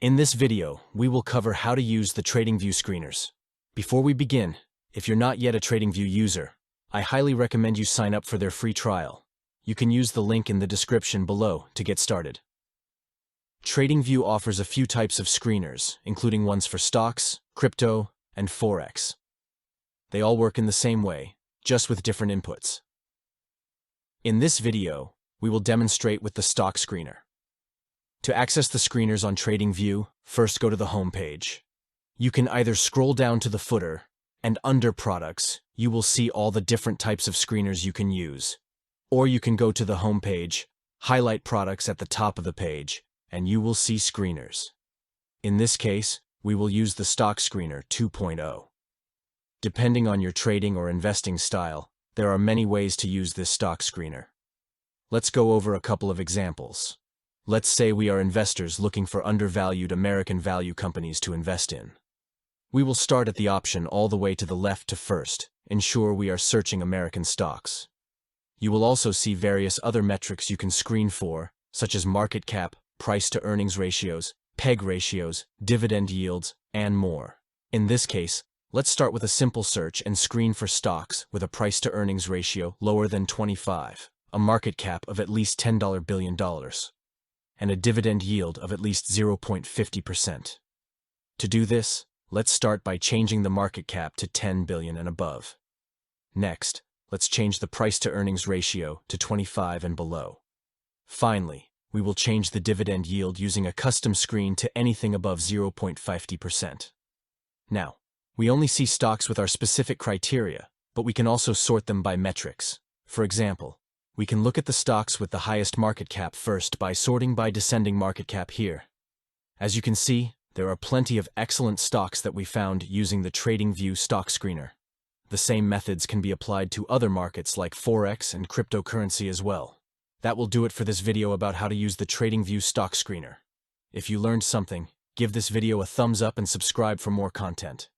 In this video, we will cover how to use the TradingView screeners. Before we begin, if you're not yet a TradingView user, I highly recommend you sign up for their free trial. You can use the link in the description below to get started. TradingView offers a few types of screeners, including ones for stocks, crypto, and Forex. They all work in the same way, just with different inputs. In this video, we will demonstrate with the stock screener. To access the screeners on TradingView, first go to the home page. You can either scroll down to the footer, and under Products, you will see all the different types of screeners you can use. Or you can go to the home page, highlight Products at the top of the page, and you will see screeners. In this case, we will use the Stock Screener 2.0. Depending on your trading or investing style, there are many ways to use this stock screener. Let's go over a couple of examples. Let's say we are investors looking for undervalued American value companies to invest in. We will start at the option all the way to the left to first, ensure we are searching American stocks. You will also see various other metrics you can screen for, such as market cap, price-to-earnings ratios, PEG ratios, dividend yields, and more. In this case, let's start with a simple search and screen for stocks with a price-to-earnings ratio lower than 25, a market cap of at least $10 billion, and a dividend yield of at least 0.50%. To do this, let's start by changing the market cap to 10 billion and above. Next, let's change the price-to-earnings ratio to 25 and below. Finally, we will change the dividend yield using a custom screen to anything above 0.50%. Now, we only see stocks with our specific criteria, but we can also sort them by metrics. For example, we can look at the stocks with the highest market cap first by sorting by descending market cap here. As you can see, there are plenty of excellent stocks that we found using the TradingView stock screener. The same methods can be applied to other markets like Forex and cryptocurrency as well. That will do it for this video about how to use the TradingView stock screener. If you learned something, give this video a thumbs up and subscribe for more content.